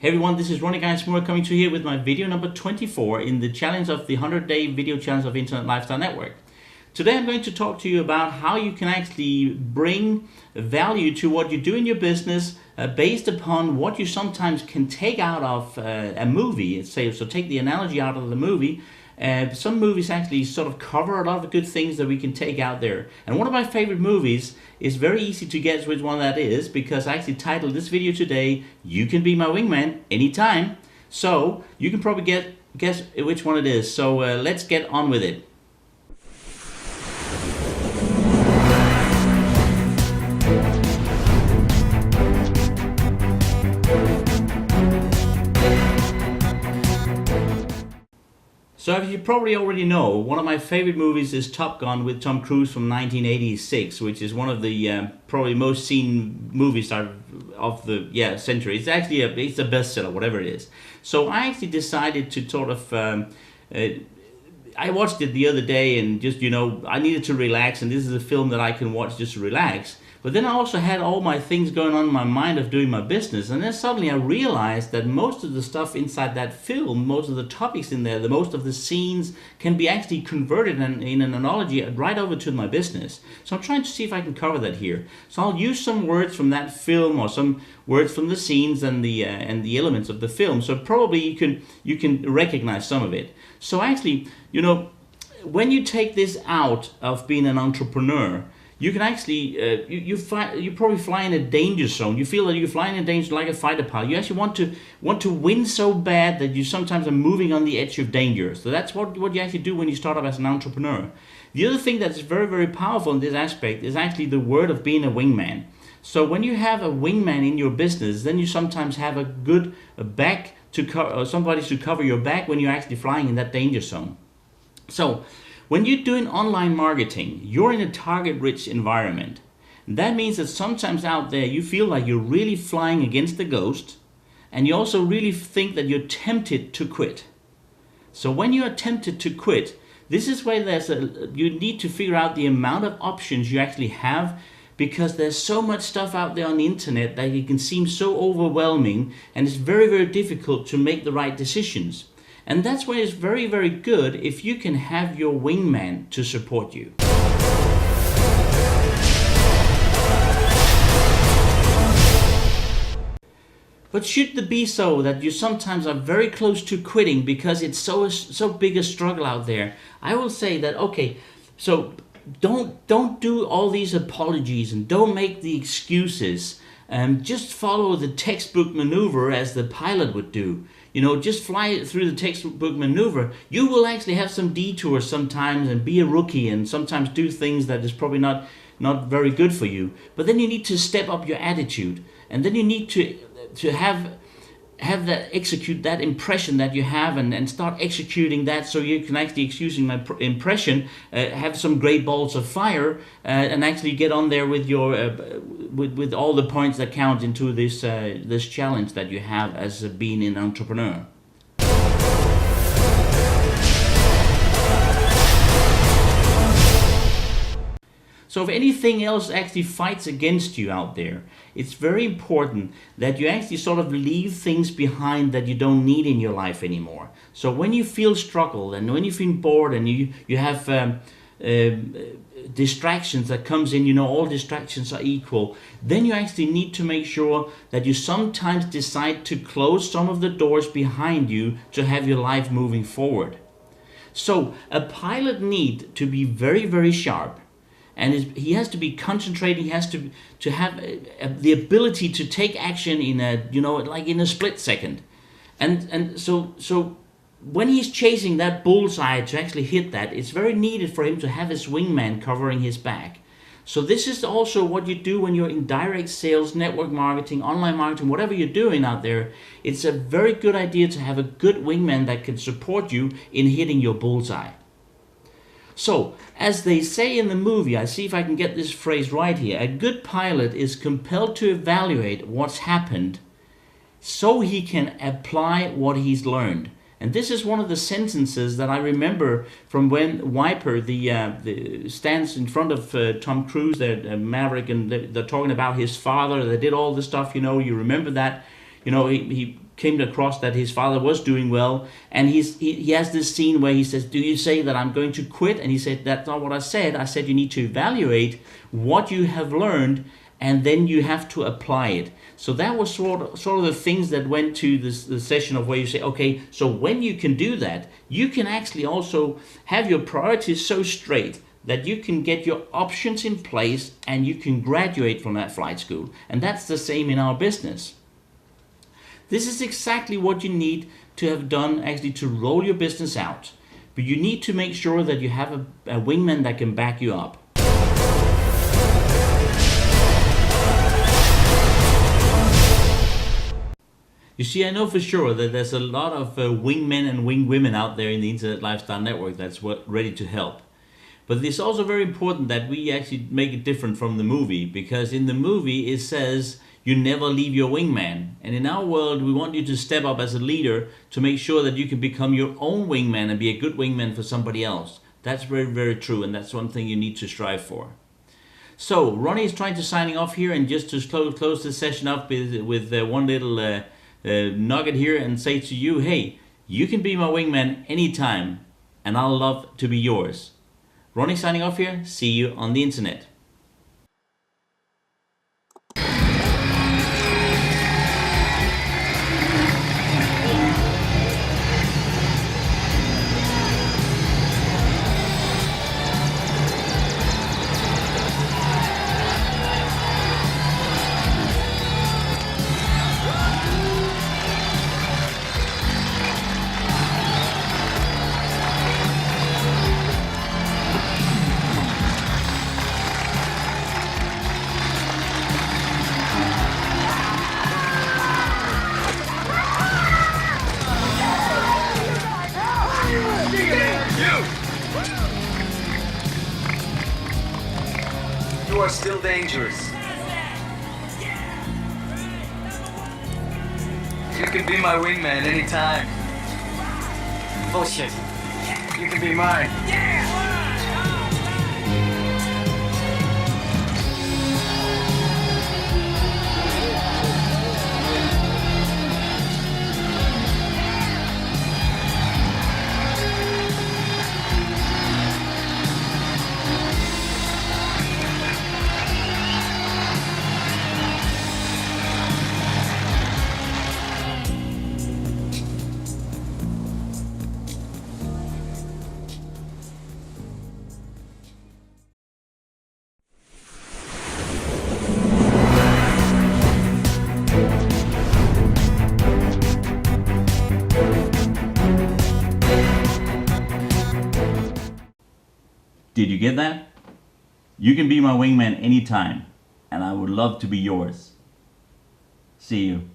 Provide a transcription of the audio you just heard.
Hey everyone, this is Ronnie Guy-Moore coming to you here with my video number 24 in the challenge of the 100-day video challenge of Internet Lifestyle Network. Today I'm going to talk to you about how you can actually bring value to what you do in your business based upon what you sometimes can take out of a movie. So take the analogy out of the movie. Some movies actually sort of cover a lot of good things that we can take out there. And one of my favorite movies is very easy to guess which one that is, because I actually titled this video today, "You Can Be My Wingman Anytime." So you can probably guess which one it is. So let's get on with it. So as you probably already know, one of my favorite movies is Top Gun with Tom Cruise from 1986, which is one of the probably most seen movies of the century. It's actually it's a bestseller, whatever it is. So I actually decided to sort of I watched it the other day and just, I needed to relax, and this is a film that I can watch just to relax. But then I also had all my things going on in my mind of doing my business, and then suddenly I realized that most of the stuff inside that film, most of the topics in there, most of the scenes can be actually converted in an analogy right over to my business. So I'm trying to see if I can cover that here. So I'll use some words from that film or some words from the scenes and the elements of the film. So probably you can recognize some of it. So actually, when you take this out of being an entrepreneur, you can actually, you probably fly in a danger zone. You feel that you're flying in a danger like a fighter pilot. You actually want to win so bad that you sometimes are moving on the edge of danger. So that's what you actually do when you start up as an entrepreneur. The other thing that's very, very powerful in this aspect is actually the word of being a wingman. So when you have a wingman in your business, then you sometimes have a good back to cover, somebody to cover your back when you're actually flying in that danger zone. So when you're doing online marketing, you're in a target-rich environment. That means that sometimes out there you feel like you're really flying against the ghost, and you also really think that you're tempted to quit. So when you are tempted to quit, this is where you need to figure out the amount of options you actually have, because there's so much stuff out there on the internet that it can seem so overwhelming, and it's very, very difficult to make the right decisions. And that's why it's very, very good if you can have your wingman to support you. But should it be so that you sometimes are very close to quitting because it's so big a struggle out there, I will say that, okay, so don't do all these apologies and don't make the excuses. Just follow the textbook maneuver as the pilot would do. Just fly through the textbook maneuver. You will actually have some detours sometimes and be a rookie and sometimes do things that is probably not very good for you. But then you need to step up your attitude, and then you need to have that, execute that impression that you have, and start executing that, so you can actually, excusing my impression, have some great balls of fire and actually get on there with your with all the points that count into this challenge that you have as being an entrepreneur. So if anything else actually fights against you out there, it's very important that you actually sort of leave things behind that you don't need in your life anymore. So when you feel struggle and when you feel bored and you have distractions that comes in, all distractions are equal, then you actually need to make sure that you sometimes decide to close some of the doors behind you to have your life moving forward. So a pilot needs to be very, very sharp. And he has to be concentrated. He has to have the ability to take action in like in a split second, and so when he's chasing that bullseye to actually hit that, it's very needed for him to have his wingman covering his back. So this is also what you do when you're in direct sales, network marketing, online marketing, whatever you're doing out there. It's a very good idea to have a good wingman that can support you in hitting your bullseye. So, as they say in the movie, I see if I can get this phrase right here, a good pilot is compelled to evaluate what's happened so he can apply what he's learned. And this is one of the sentences that I remember from when Wiper stands in front of Tom Cruise, Maverick, and they're talking about his father. They did all this stuff, you remember that. he came across that his father was doing well, and he has this scene where he says, "Do you say that I'm going to quit?" And he said, "That's not what I said. I said you need to evaluate what you have learned, and then you have to apply it." So that was sort of the things that went to the session of where you say, okay, so when you can do that, you can actually also have your priorities so straight that you can get your options in place and you can graduate from that flight school. And that's the same in our business. This is exactly what you need to have done actually to roll your business out. But you need to make sure that you have a wingman that can back you up. You see, I know for sure that there's a lot of wingmen and wingwomen out there in the Internet Lifestyle Network that's ready to help. But it's also very important that we actually make it different from the movie, because in the movie it says you never leave your wingman. And in our world, we want you to step up as a leader to make sure that you can become your own wingman and be a good wingman for somebody else. That's very, very true, and that's one thing you need to strive for. So, Ronnie is trying to signing off here, and just to close this session up with one little nugget here and say to you, hey, you can be my wingman anytime, and I'll love to be yours. Ronnie signing off here. See you on the internet. You are still dangerous. You can be my wingman anytime. Bullshit. You can be mine. Did you get that? You can be my wingman anytime, and I would love to be yours. See you.